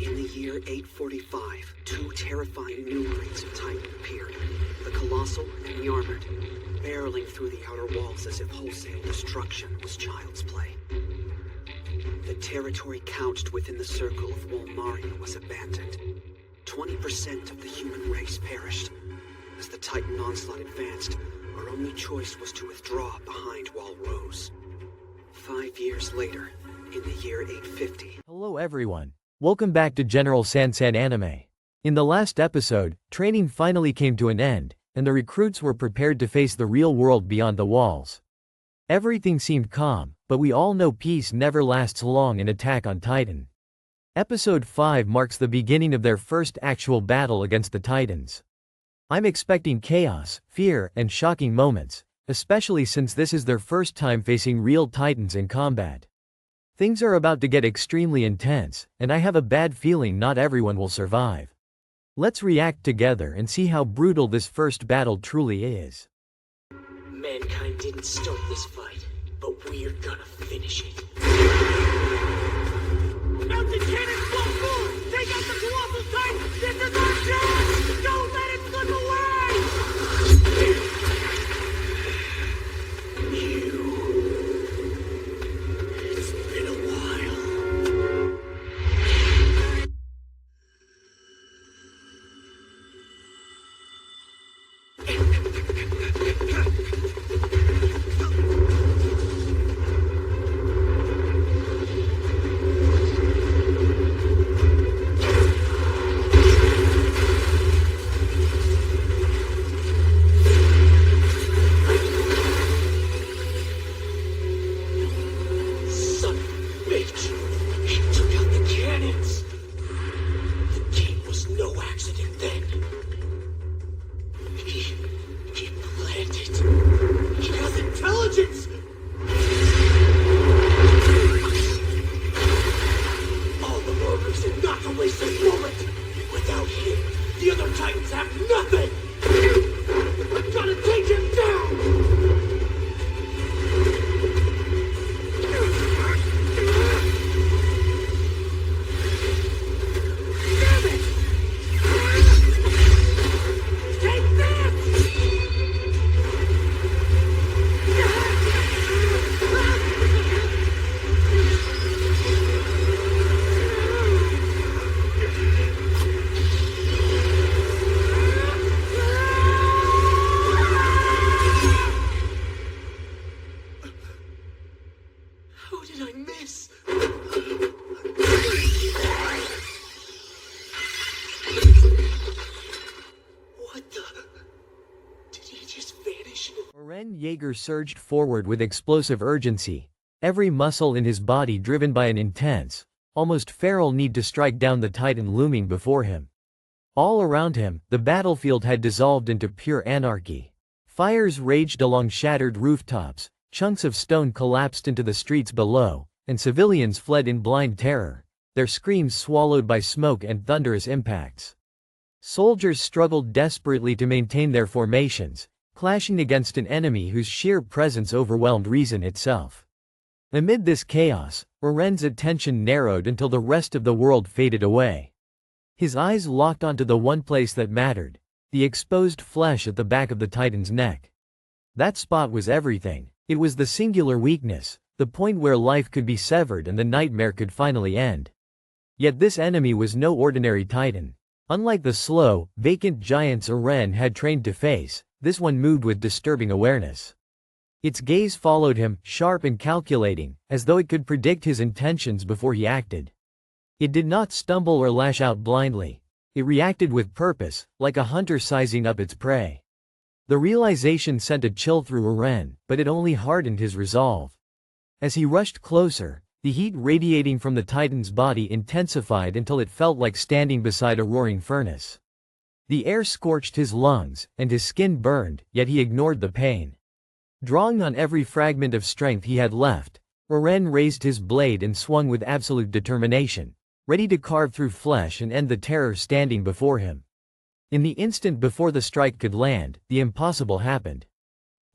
In the year 845, two terrifying new breeds of Titan appeared. The Colossal and the Armored, barreling through the outer walls as if wholesale destruction was child's play. The territory couched within the circle of Walmaria was abandoned. 20% of the human race perished. As the Titan onslaught advanced, our only choice was to withdraw behind Wall Rose. 5 years later, in the year 850... Hello everyone. Welcome back to General Sansan Anime. In the last episode, training finally came to an end, and the recruits were prepared to face the real world beyond the walls. Everything seemed calm, but we all know peace never lasts long in Attack on Titan. Episode 5 marks the beginning of their first actual battle against the Titans. I'm expecting chaos, fear, and shocking moments, especially since this is their first time facing real Titans in combat. Things are about to get extremely intense, and I have a bad feeling not everyone will survive. Let's react together and see how brutal this first battle truly is. Mankind didn't start this fight, but we're gonna finish it. Mountain cannons blow forward! Take out the Colossal Titan! This is our chance! Don't let it slip away! It's been a while. Son of a bitch! He took out the cannons! The game was no accident then. He planned it. He has intelligence! All the more reason not to waste this moment! Without him, the other Titans have nothing! I've gotta take him down! Damn it! Take this! How did I miss? What the? Did he just vanish? Eren Yeager surged forward with explosive urgency, every muscle in his body driven by an intense, almost feral need to strike down the Titan looming before him. All around him, the battlefield had dissolved into pure anarchy. Fires raged along shattered rooftops, chunks of stone collapsed into the streets below, and civilians fled in blind terror, their screams swallowed by smoke and thunderous impacts. Soldiers struggled desperately to maintain their formations, clashing against an enemy whose sheer presence overwhelmed reason itself. Amid this chaos, Eren's attention narrowed until the rest of the world faded away. His eyes locked onto the one place that mattered, the exposed flesh at the back of the Titan's neck. That spot was everything. It was the singular weakness, the point where life could be severed and the nightmare could finally end. Yet this enemy was no ordinary Titan. Unlike the slow, vacant giants Eren had trained to face, this one moved with disturbing awareness. Its gaze followed him, sharp and calculating, as though it could predict his intentions before he acted. It did not stumble or lash out blindly. It reacted with purpose, like a hunter sizing up its prey. The realization sent a chill through Eren, but it only hardened his resolve. As he rushed closer, the heat radiating from the Titan's body intensified until it felt like standing beside a roaring furnace. The air scorched his lungs, and his skin burned, yet he ignored the pain. Drawing on every fragment of strength he had left, Eren raised his blade and swung with absolute determination, ready to carve through flesh and end the terror standing before him. In the instant before the strike could land, the impossible happened.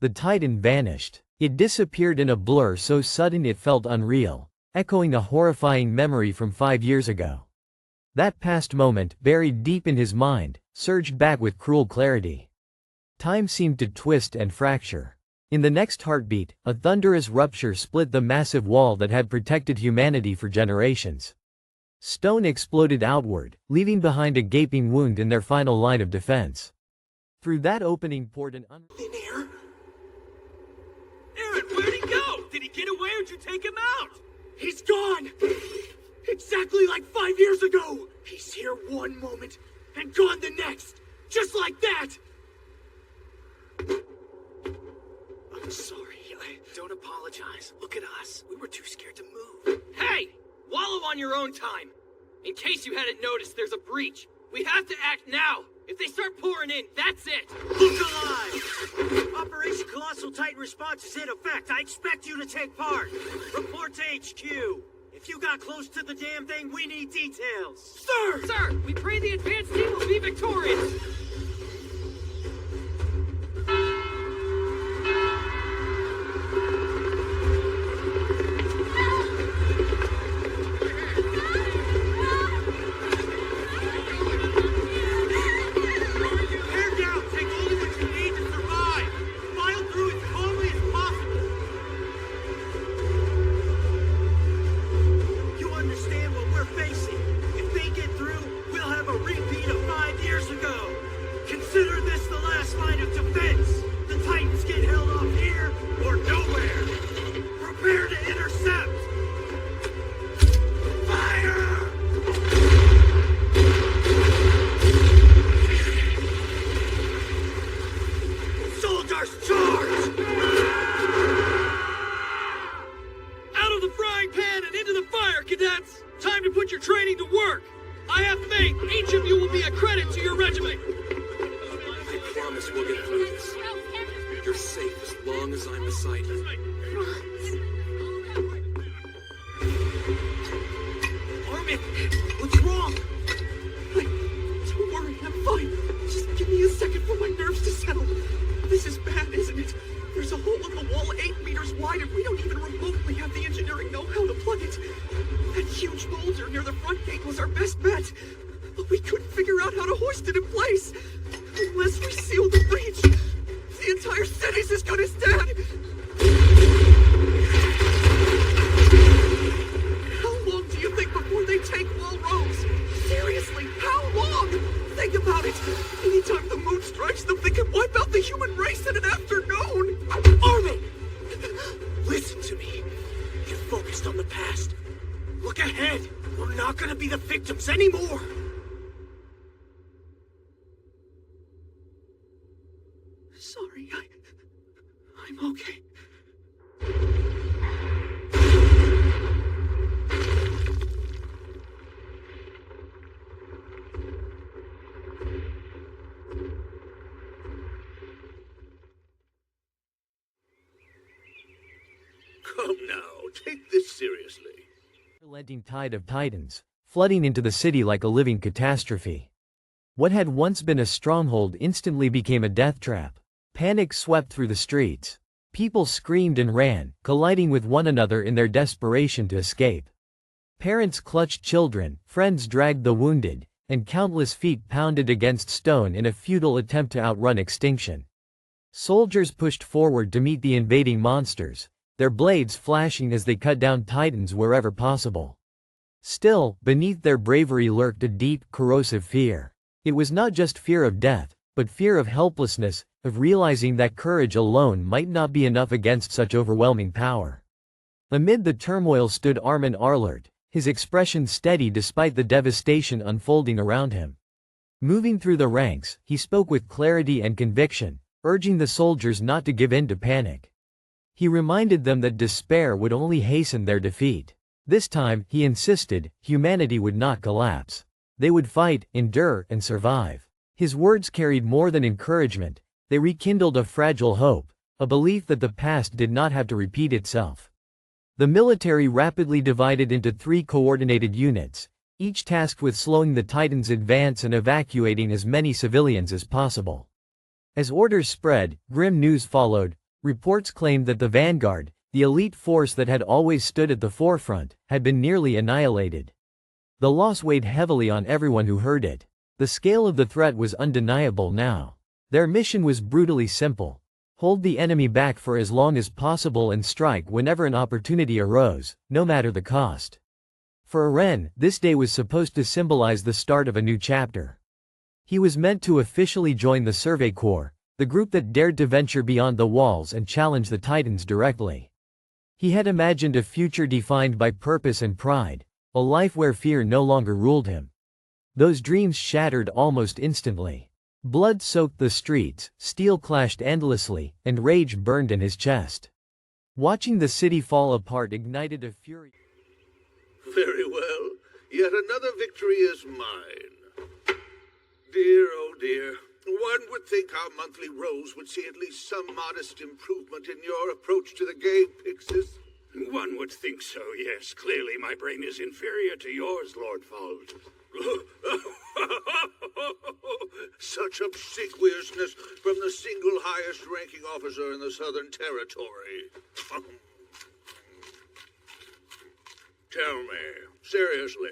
The Titan vanished. It disappeared in a blur so sudden it felt unreal, echoing a horrifying memory from 5 years ago. That past moment, buried deep in his mind, surged back with cruel clarity. Time seemed to twist and fracture. In the next heartbeat, a thunderous rupture split the massive wall that had protected humanity for generations. Stone exploded outward, leaving behind a gaping wound in their final line of defense. Through that opening poured an Thin air? Aaron, where'd he go? Did he get away or did you take him out? He's gone! Exactly like 5 years ago! He's here one moment and gone the next! Just like that! I'm sorry. Don't apologize. Look at us. We were too scared to move. Hey! Wallow on your own time. In case you hadn't noticed, there's a breach. We have to act now. If they start pouring in, that's it. Look alive! Operation Colossal Titan Response is in effect. I expect you to take part. Report to HQ. If you got close to the damn thing, we need details. Sir! Sir, we pray the advance team will be victorious. Tear down. Take only what you need to survive. File through as calmly as possible. You understand what we're facing. If they get through, we'll have a repeat of 5 years ago. Consider this the last line of defense. The Titans get held off here or nowhere. Prepare to intercept. Fire! Soldiers, charge! Out of the frying pan and into the fire, cadets! Time to put your training to work! I have faith each of you will be a credit to your regiment! I promise we'll get through this. You're safe as long as I'm beside you. Armin, what's wrong? Don't worry, I'm fine. Just give me a second for my nerves to settle. This is bad, isn't it? There's a hole in the wall 8 meters wide and we don't even remotely have the engineering know-how to plug it. That huge boulder near the front gate was our best bet. But we couldn't figure out how to hoist it in place. Unless we seal the breach, the entire city's as good as dead. How long do you think before they take Wall Rose? Seriously, how long? Think about it. Anytime the moon strikes them, they can wipe out the human race in an afternoon. Armin! Listen to me. You're focused on the past. Look ahead. We're not gonna be the victims anymore. Sorry, I'm okay. Come now, take this seriously. unrelenting tide of Titans, flooding into the city like a living catastrophe. What had once been a stronghold instantly became a death trap. Panic swept through the streets. People screamed and ran, colliding with one another in their desperation to escape. Parents clutched children, friends dragged the wounded, and countless feet pounded against stone in a futile attempt to outrun extinction. Soldiers pushed forward to meet the invading monsters, their blades flashing as they cut down Titans wherever possible. Still, beneath their bravery lurked a deep, corrosive fear. It was not just fear of death, but fear of helplessness, of realizing that courage alone might not be enough against such overwhelming power. Amid the turmoil stood Armin Arlert, his expression steady despite the devastation unfolding around him. Moving through the ranks, he spoke with clarity and conviction, urging the soldiers not to give in to panic. He reminded them that despair would only hasten their defeat. This time, he insisted, humanity would not collapse. They would fight, endure, and survive. His words carried more than encouragement. They rekindled a fragile hope, a belief that the past did not have to repeat itself. The military rapidly divided into 3 coordinated units, each tasked with slowing the Titans' advance and evacuating as many civilians as possible. As orders spread, grim news followed. Reports claimed that the vanguard, the elite force that had always stood at the forefront, had been nearly annihilated. The loss weighed heavily on everyone who heard it. The scale of the threat was undeniable now. Their mission was brutally simple. Hold the enemy back for as long as possible and strike whenever an opportunity arose, no matter the cost. For Eren, this day was supposed to symbolize the start of a new chapter. He was meant to officially join the Survey Corps, the group that dared to venture beyond the walls and challenge the Titans directly. He had imagined a future defined by purpose and pride, a life where fear no longer ruled him. Those dreams shattered almost instantly. Blood soaked the streets, steel clashed endlessly, and rage burned in his chest. Watching the city fall apart ignited a fury. Very well. Yet another victory is mine. Dear, oh dear. One would think our monthly rose would see at least some modest improvement in your approach to the game, Pixis. One would think so, yes. Clearly my brain is inferior to yours, Lord Vault. Such obsequiousness from the single highest ranking officer in the Southern Territory. Tell me, seriously,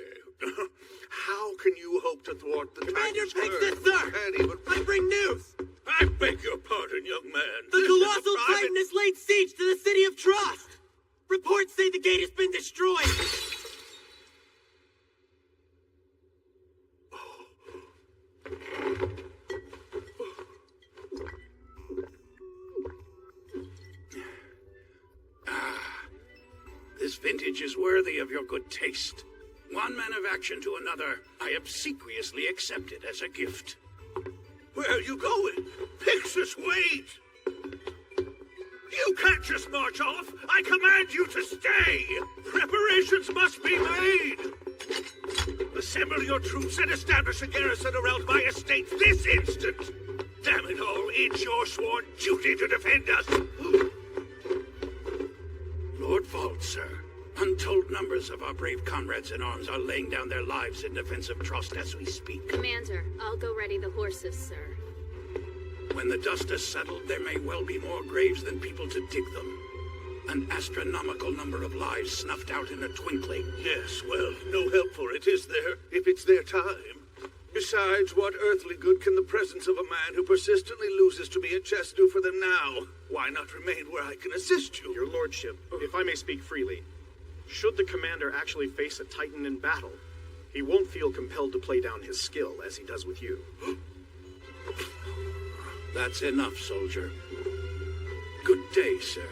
how can you hope to thwart the Commander Titans' Pixis, curve? sir! You can't even... I bring news! I beg your pardon, young man. The This is a Colossal private- Titan has laid siege to the city of Trust! Reports say the gate has been destroyed! This vintage is worthy of your good taste. One man of action to another, I obsequiously accept it as a gift. Where are you going? Pixis, wait! You can't just march off! I command you to stay! Preparations must be made! Assemble your troops and establish a garrison around my estate this instant! Damn it all, it's your sworn duty to defend us! Lord Vault, sir. Untold numbers of our brave comrades in arms are laying down their lives in defense of Trust as we speak. Commander, I'll go ready the horses, sir. When the dust has settled, there may well be more graves than people to dig them. An astronomical number of lives snuffed out in a twinkling. Yes, well, no help for it, is there, if it's their time? Besides, what earthly good can the presence of a man who persistently loses to me at chess do for them now? Why not remain where I can assist you? Your lordship, if I may speak freely, should the commander actually face a Titan in battle, he won't feel compelled to play down his skill as he does with you. That's enough, soldier. Good day, sir.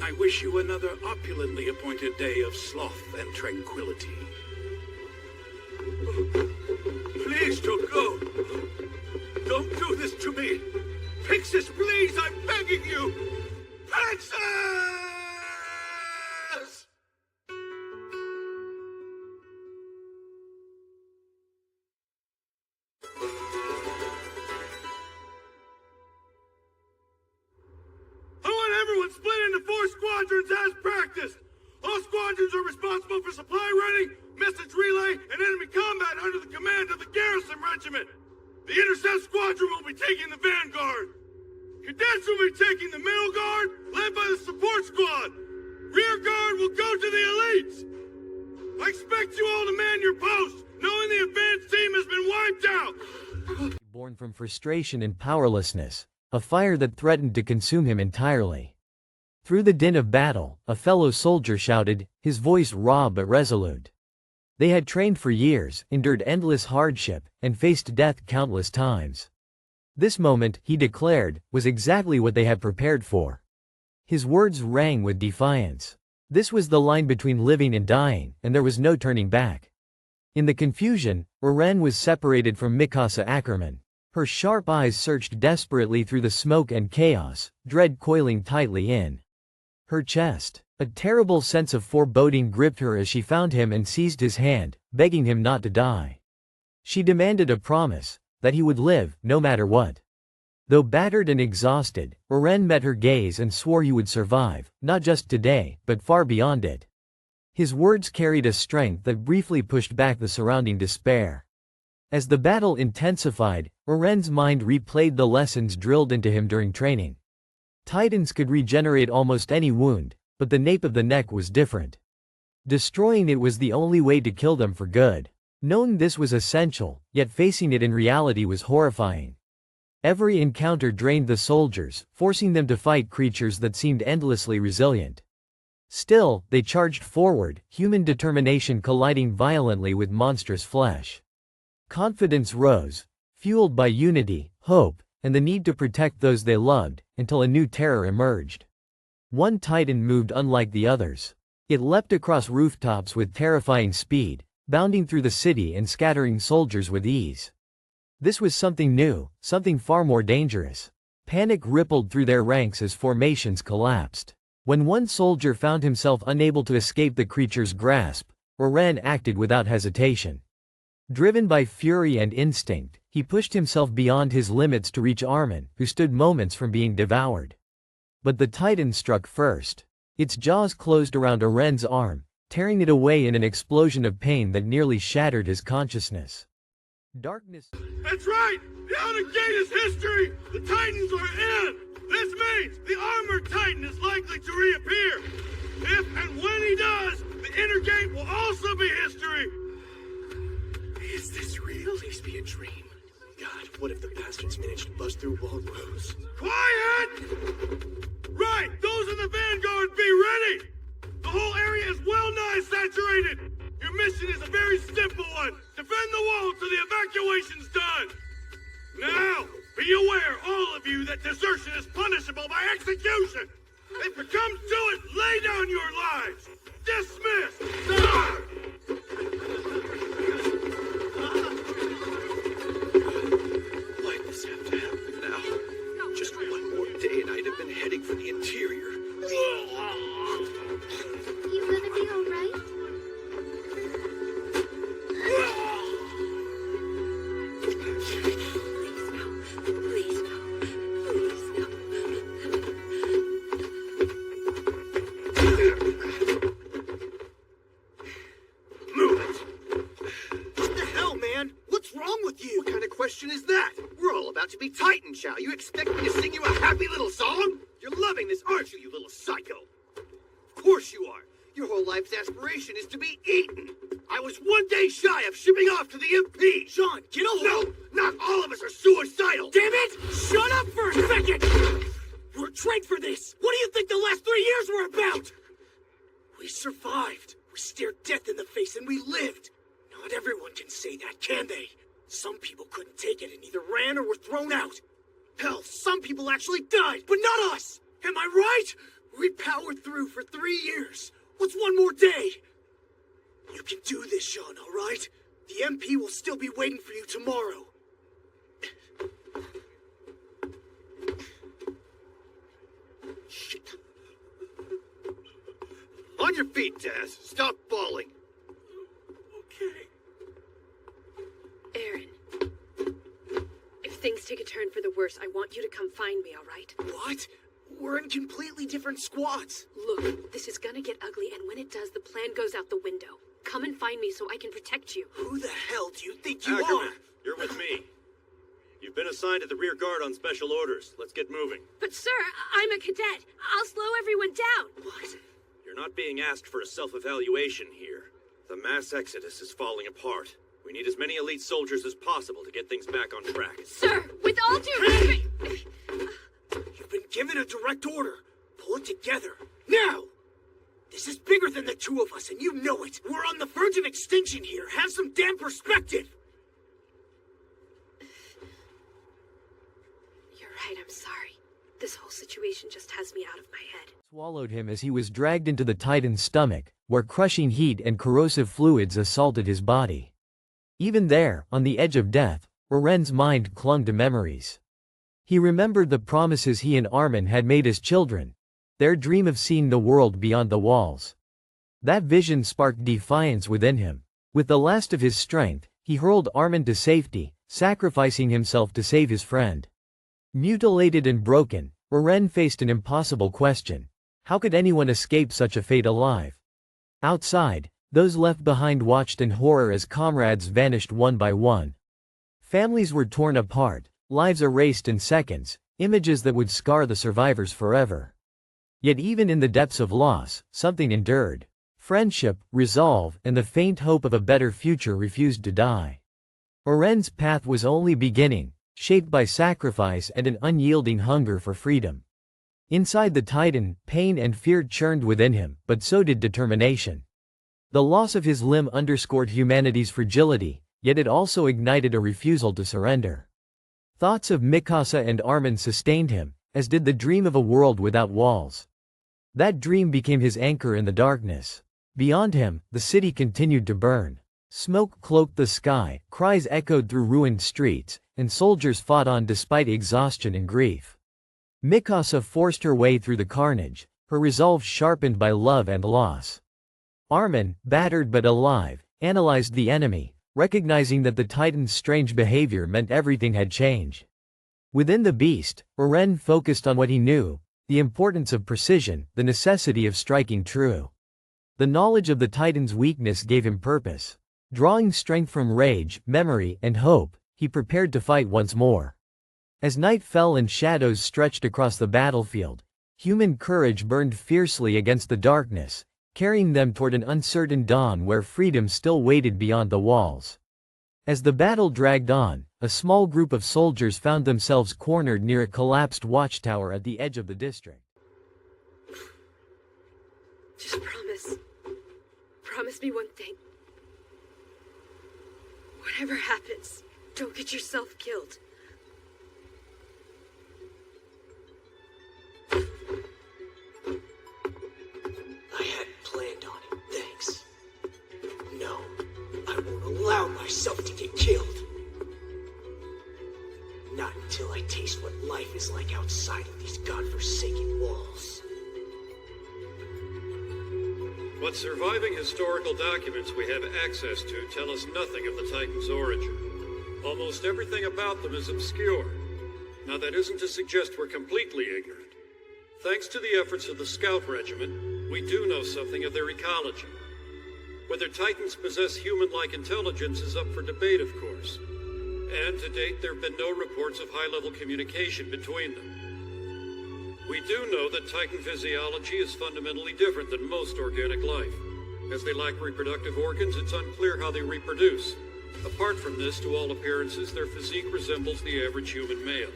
I wish you another opulently appointed day of sloth and tranquility. Please don't go. Don't do this to me. Pixis, please, I'm begging you. Pixis! I want everyone split into 4 squadrons as practiced. All squadrons are responsible for supply running, message relay, and enemy combat under the command of the Garrison Regiment. The Intercept Squadron will be taking the vanguard. Cadets will be taking the middle guard, led by the support squad. Rear guard will go to the elites. I expect you all to man your posts, knowing the advance team has been wiped out. Born from frustration and powerlessness, a fire that threatened to consume him entirely. Through the din of battle, a fellow soldier shouted, his voice raw but resolute. They had trained for years, endured endless hardship, and faced death countless times. This moment, he declared, was exactly what they had prepared for. His words rang with defiance. This was the line between living and dying, and there was no turning back. In the confusion, Eren was separated from Mikasa Ackerman. Her sharp eyes searched desperately through the smoke and chaos, dread coiling tightly in her chest. A terrible sense of foreboding gripped her as she found him and seized his hand, begging him not to die. She demanded a promise, that he would live, no matter what. Though battered and exhausted, Eren met her gaze and swore he would survive, not just today, but far beyond it. His words carried a strength that briefly pushed back the surrounding despair. As the battle intensified, Eren's mind replayed the lessons drilled into him during training. Titans could regenerate almost any wound, but the nape of the neck was different. Destroying it was the only way to kill them for good. Knowing this was essential, yet facing it in reality was horrifying. Every encounter drained the soldiers, forcing them to fight creatures that seemed endlessly resilient. Still, they charged forward, human determination colliding violently with monstrous flesh. Confidence rose, fueled by unity, hope, and the need to protect those they loved, until a new terror emerged. One Titan moved unlike the others. It leapt across rooftops with terrifying speed, bounding through the city and scattering soldiers with ease. This was something new, something far more dangerous. Panic rippled through their ranks as formations collapsed. When one soldier found himself unable to escape the creature's grasp, Oren acted without hesitation. Driven by fury and instinct, he pushed himself beyond his limits to reach Armin, who stood moments from being devoured. But the Titan struck first. Its jaws closed around Oren's arm, tearing it away in an explosion of pain that nearly shattered his consciousness. Darkness. That's right! The outer gate is history! The Titans are in! This means the armored Titan is likely to reappear! If and when he does, the inner gate will also be history! Is this real? Please be a dream. God, what if the bastards managed to bust through Waldrose? Quiet! Right! Those in the vanguard, be ready! The whole area is well-nigh saturated! Your mission is a very simple one. Defend the wall till the evacuation's done. Now, be aware, all of you, that desertion is punishable by execution. If it comes to it, lay down your lives. Dismissed. Why does this have to happen now? Just one more day and I'd have been heading for the interior. You gonna be alright? Question is that? We're all about to be Titan, shall you expect me to sing you a happy little song? You're loving this, aren't you, you little psycho? Of course you are. Your whole life's aspiration is to be eaten. I was one day shy of shipping off to the MP. Sean, get a hold. No, not all of us are suicidal. Damn it! Shut up for a second! We're trained for this. What do you think the last 3 years were about? We survived. We stared death in the face and we lived. Not everyone can say that, can they? Some people couldn't take it and either ran or were thrown out. Hell, some people actually died, but not us! Am I right? We powered through for 3 years. What's one more day? You can do this, Sean, all right? The MP will still be waiting for you tomorrow. Shit. On your feet, Daz. Stop bawling. Okay. Aaron. If things take a turn for the worse, I want you to come find me, all right? What? We're in completely different squads. Look, this is gonna get ugly, and when it does, the plan goes out the window. Come and find me so I can protect you. Who the hell do you think you Ackerman, are? you're with me. You've been assigned to the rear guard on special orders. Let's get moving. But sir, I'm a cadet. I'll slow everyone down. What? You're not being asked for a self-evaluation here. The mass exodus is falling apart. We need as many elite soldiers as possible to get things back on track. Sir, with all due respect... You've been given a direct order. Pull it together. Now! This is bigger than the two of us, and you know it. We're on the verge of extinction here. Have some damn perspective. You're right, I'm sorry. This whole situation just has me out of my head. Swallowed him as he was dragged into the Titan's stomach, where crushing heat and corrosive fluids assaulted his body. Even there, on the edge of death, Oren's mind clung to memories. He remembered the promises he and Armin had made as children, their dream of seeing the world beyond the walls. That vision sparked defiance within him. With the last of his strength, he hurled Armin to safety, sacrificing himself to save his friend. Mutilated and broken, Oren faced an impossible question. How could anyone escape such a fate alive? Outside, those left behind watched in horror as comrades vanished one by one. Families were torn apart, lives erased in seconds, images that would scar the survivors forever. Yet even in the depths of loss, something endured. Friendship, resolve, and the faint hope of a better future refused to die. Oren's path was only beginning, shaped by sacrifice and an unyielding hunger for freedom. Inside the Titan, pain and fear churned within him, but so did determination. The loss of his limb underscored humanity's fragility, yet it also ignited a refusal to surrender. Thoughts of Mikasa and Armin sustained him, as did the dream of a world without walls. That dream became his anchor in the darkness. Beyond him, the city continued to burn. Smoke cloaked the sky, cries echoed through ruined streets, and soldiers fought on despite exhaustion and grief. Mikasa forced her way through the carnage, her resolve sharpened by love and loss. Armin, battered but alive, analyzed the enemy, recognizing that the Titan's strange behavior meant everything had changed. Within the beast, Oren focused on what he knew, the importance of precision, the necessity of striking true. The knowledge of the Titan's weakness gave him purpose. Drawing strength from rage, memory, and hope, he prepared to fight once more. As night fell and shadows stretched across the battlefield, human courage burned fiercely against the darkness, carrying them toward an uncertain dawn where freedom still waited beyond the walls. As the battle dragged on, a small group of soldiers found themselves cornered near a collapsed watchtower at the edge of the district. Just promise me one thing. Whatever happens, don't get yourself killed. I hadn't planned on it, thanks. No, I won't allow myself to get killed. Not until I taste what life is like outside of these godforsaken walls. What surviving historical documents we have access to tell us nothing of the Titan's origin. Almost everything about them is obscure. Now that isn't to suggest we're completely ignorant. Thanks to the efforts of the Scout Regiment, we do know something of their ecology. Whether Titans possess human-like intelligence is up for debate, of course. And to date, there have been no reports of high-level communication between them. We do know that Titan physiology is fundamentally different than most organic life. As they lack reproductive organs, it's unclear how they reproduce. Apart from this, to all appearances, their physique resembles the average human male.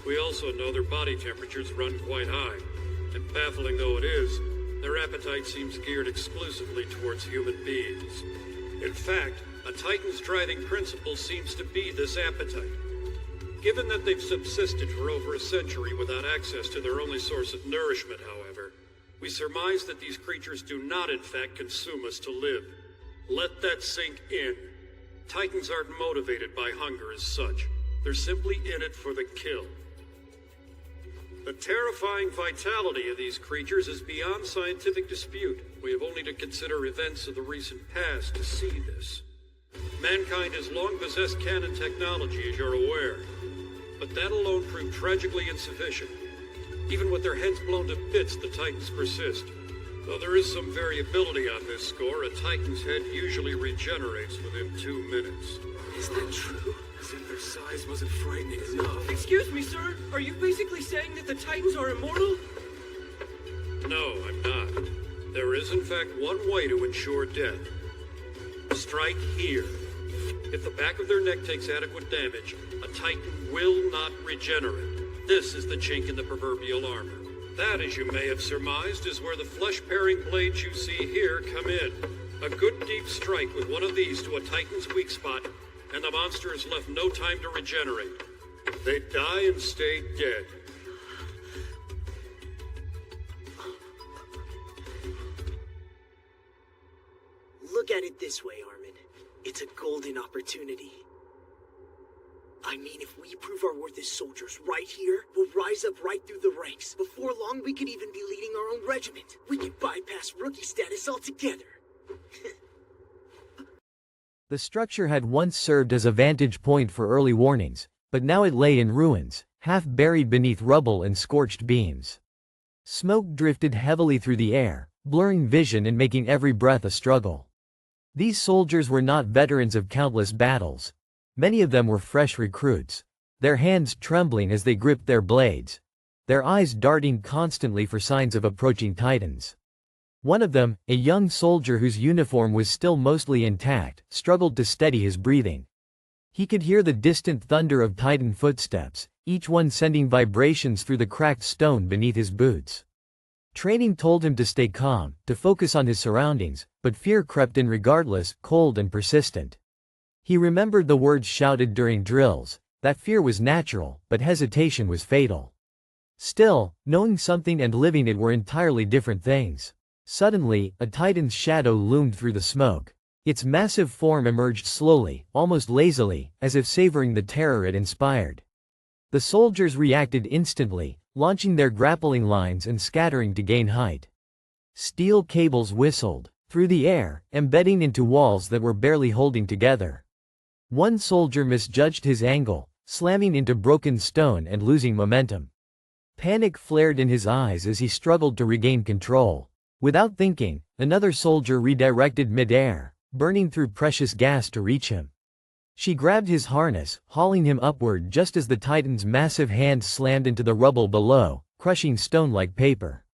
We also know their body temperatures run quite high, and baffling though it is, their appetite seems geared exclusively towards human beings. In fact, a Titan's driving principle seems to be this appetite. Given that they've subsisted for over a century without access to their only source of nourishment, however, we surmise that these creatures do not in fact consume us to live. Let that sink in. Titans aren't motivated by hunger as such. They're simply in it for the kill. The terrifying vitality of these creatures is beyond scientific dispute. We have only to consider events of the recent past to see this. Mankind has long possessed cannon technology, as you're aware. But that alone proved tragically insufficient. Even with their heads blown to bits, the Titans persist. Though there is some variability on this score, a Titan's head usually regenerates within 2 minutes. Is that true? As if their size wasn't frightening enough. Excuse me, sir. Are you basically saying that the Titans are immortal? No, I'm not. There is in fact one way to ensure death. Strike here. If the back of their neck takes adequate damage, a Titan will not regenerate. This is the chink in the proverbial armor. That, as you may have surmised, is where the flesh-paring blades you see here come in. A good deep strike with one of these to a Titan's weak spot, and the monster has left no time to regenerate. They die and stay dead. Look at it this way, Armin. It's a golden opportunity. I mean, if we prove our worth as soldiers right here, we'll rise up right through the ranks. Before long, we could even be leading our own regiment. We could bypass rookie status altogether. The structure had once served as a vantage point for early warnings, but now it lay in ruins, half buried beneath rubble and scorched beams. Smoke drifted heavily through the air, blurring vision and making every breath a struggle. These soldiers were not veterans of countless battles. Many of them were fresh recruits, their hands trembling as they gripped their blades, their eyes darting constantly for signs of approaching Titans. One of them, a young soldier whose uniform was still mostly intact, struggled to steady his breathing. He could hear the distant thunder of Titan footsteps, each one sending vibrations through the cracked stone beneath his boots. Training told him to stay calm, to focus on his surroundings, but fear crept in regardless, cold and persistent. He remembered the words shouted during drills, that fear was natural, but hesitation was fatal. Still, knowing something and living it were entirely different things. Suddenly, a Titan's shadow loomed through the smoke. Its massive form emerged slowly, almost lazily, as if savoring the terror it inspired. The soldiers reacted instantly, launching their grappling lines and scattering to gain height. Steel cables whistled through the air, embedding into walls that were barely holding together. One soldier misjudged his angle, slamming into broken stone and losing momentum. Panic flared in his eyes as he struggled to regain control. Without thinking, another soldier redirected mid-air, burning through precious gas to reach him. She grabbed his harness, hauling him upward just as the Titan's massive hand slammed into the rubble below, crushing stone like paper.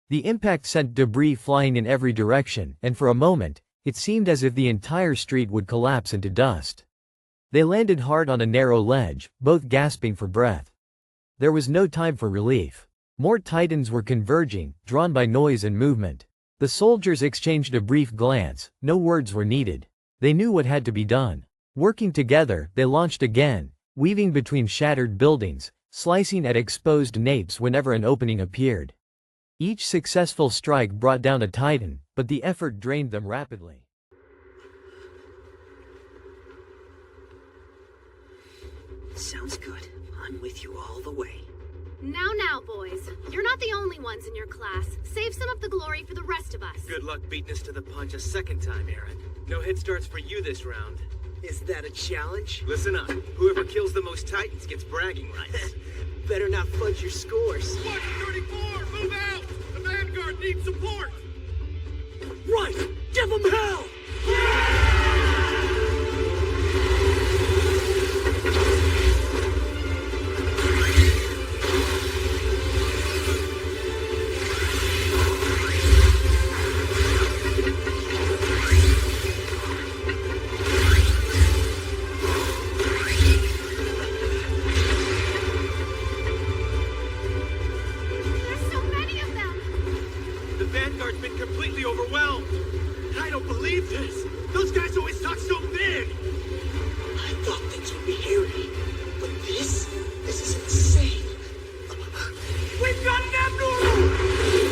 The impact sent debris flying in every direction, and for a moment, it seemed as if the entire street would collapse into dust. They landed hard on a narrow ledge, both gasping for breath. There was no time for relief. More Titans were converging, drawn by noise and movement. The soldiers exchanged a brief glance, no words were needed. They knew what had to be done. Working together, they launched again, weaving between shattered buildings, slicing at exposed napes whenever an opening appeared. Each successful strike brought down a Titan, but the effort drained them rapidly. Sounds good. I'm with you all the way. Now, boys. You're not the only ones in your class. Save some of the glory for the rest of us. Good luck beating us to the punch a second time, Aaron. No head starts for you this round. Is that a challenge? Listen up. Whoever kills the most Titans gets bragging rights. Better not fudge your scores. Squadron 34, move out! The Vanguard needs support! Right! Give them hell! There's so many of them! The Vanguard's been completely overwhelmed. I don't believe this. Those guys always talk so big. I thought things would be hairy, but this is insane. We've got an abnormal!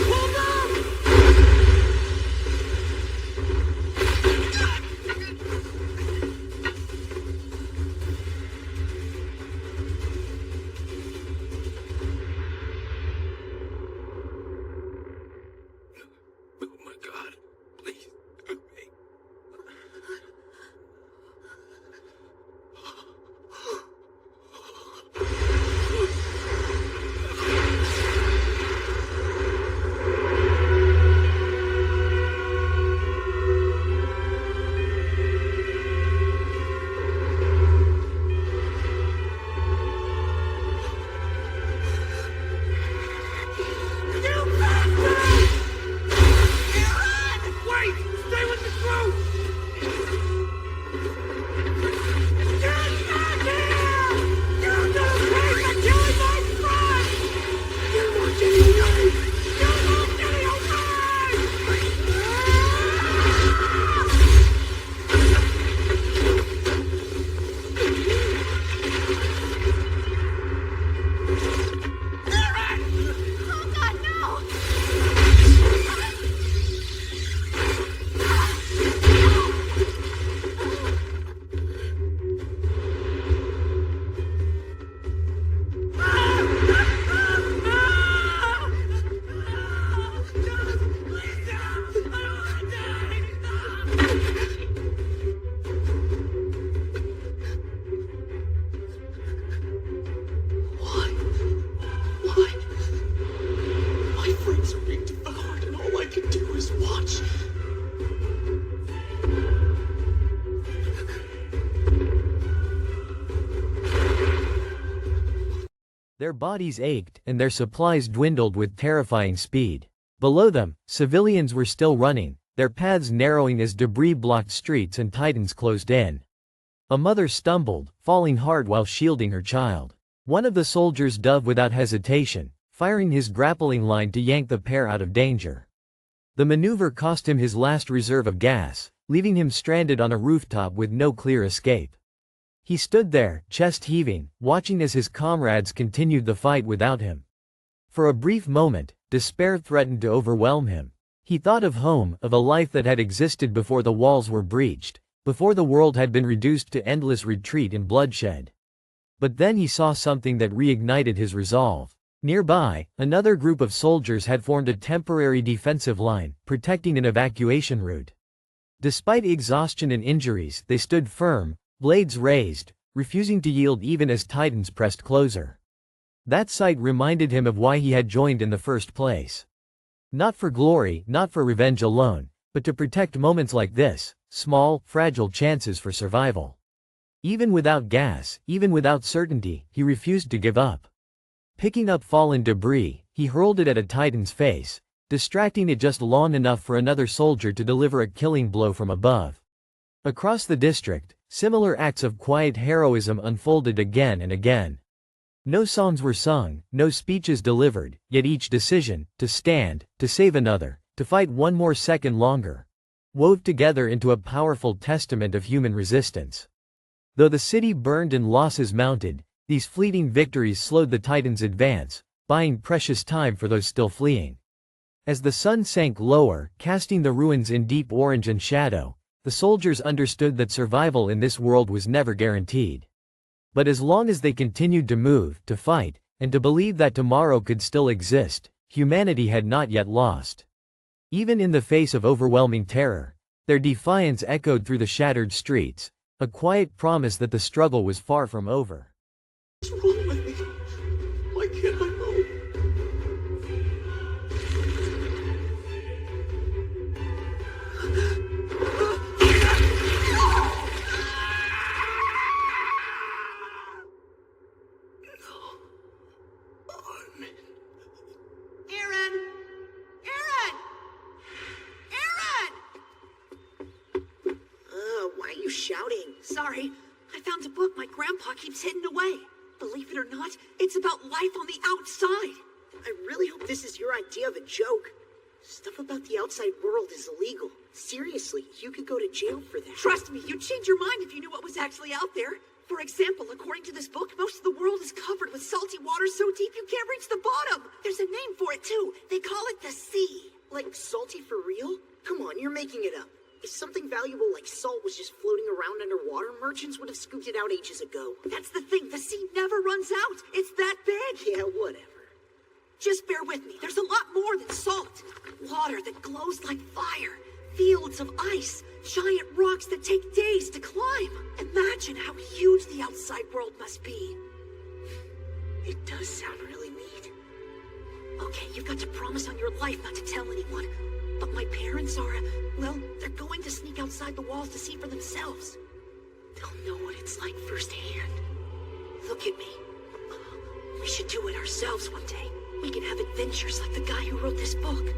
Hold up! Oh my God. Please. Help me. Wait! Stay with the group! Get back here! You don't pay for killing my friend! You're not getting away! You're not getting Oh god, no! Why? Why? My friends are being devoured and all I can do is watch. Their bodies ached, and their supplies dwindled with terrifying speed. Below them, civilians were still running, their paths narrowing as debris blocked streets and Titans closed in. A mother stumbled, falling hard while shielding her child. One of the soldiers dove without hesitation, firing his grappling line to yank the pair out of danger. The maneuver cost him his last reserve of gas, leaving him stranded on a rooftop with no clear escape. He stood there, chest heaving, watching as his comrades continued the fight without him. For a brief moment, despair threatened to overwhelm him. He thought of home, of a life that had existed before the walls were breached, before the world had been reduced to endless retreat and bloodshed. But then he saw something that reignited his resolve. Nearby, another group of soldiers had formed a temporary defensive line, protecting an evacuation route. Despite exhaustion and injuries, they stood firm, blades raised, refusing to yield even as Titans pressed closer. That sight reminded him of why he had joined in the first place. Not for glory, not for revenge alone, but to protect moments like this, small, fragile chances for survival. Even without gas, even without certainty, he refused to give up. Picking up fallen debris, he hurled it at a Titan's face, distracting it just long enough for another soldier to deliver a killing blow from above. Across the district, similar acts of quiet heroism unfolded again and again. No songs were sung, no speeches delivered, yet each decision, to stand, to save another, to fight one more second longer, wove together into a powerful testament of human resistance. Though the city burned and losses mounted, these fleeting victories slowed the Titans' advance, buying precious time for those still fleeing. As the sun sank lower, casting the ruins in deep orange and shadow, the soldiers understood that survival in this world was never guaranteed. But as long as they continued to move, to fight, and to believe that tomorrow could still exist, humanity had not yet lost. Even in the face of overwhelming terror, their defiance echoed through the shattered streets, a quiet promise that the struggle was far from over. What's wrong with me? Why can't I move? Why are you shouting? Sorry, I found a book my grandpa keeps hidden away. Believe it or not, it's about life on the outside. I really hope this is your idea of a joke. Stuff about the outside world is illegal. Seriously, you could go to jail for that. Trust me, you'd change your mind if you knew what was actually out there. For example, according to this book, most of the world is covered with salty water so deep you can't reach the bottom. There's a name for it too. They call it the sea. Like salty for real? Come on, you're making it up. If something valuable like salt was just floating around underwater, merchants would have scooped it out ages ago. That's the thing, the sea never runs out. It's that big. Yeah, whatever. Just bear with me, there's a lot more than salt. Water that glows like fire, fields of ice, giant rocks that take days to climb. Imagine how huge the outside world must be. It does sound really neat. Okay, you've got to promise on your life not to tell anyone. But my parents are, well, they're going to sneak outside the walls to see for themselves. They'll know what it's like firsthand. Look at me. We should do it ourselves one day. We can have adventures like the guy who wrote this book.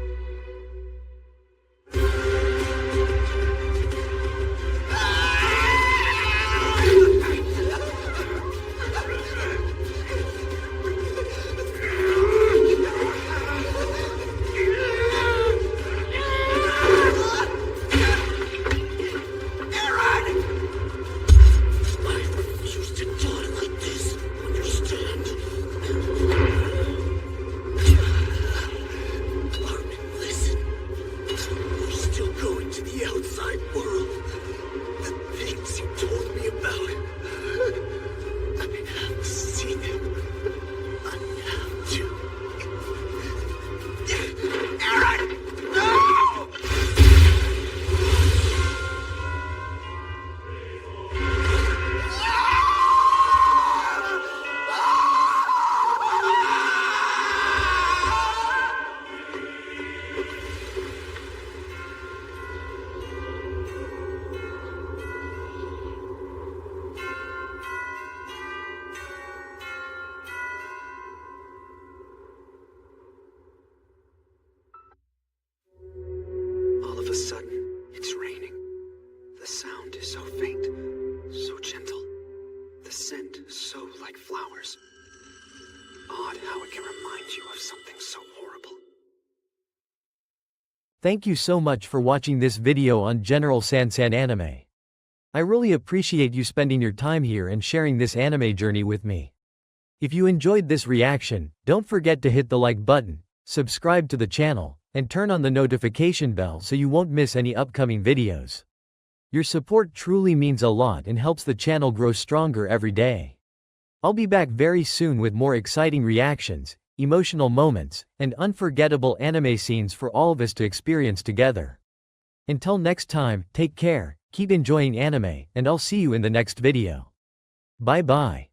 how it can remind you of something so horrible. Thank you so much for watching this video on General Sansan Anime. I really appreciate you spending your time here and sharing this anime journey with me. If you enjoyed this reaction, don't forget to hit the like button, subscribe to the channel, and turn on the notification bell so you won't miss any upcoming videos. Your support truly means a lot and helps the channel grow stronger every day. I'll be back very soon with more exciting reactions, emotional moments, and unforgettable anime scenes for all of us to experience together. Until next time, take care, keep enjoying anime, and I'll see you in the next video. Bye bye.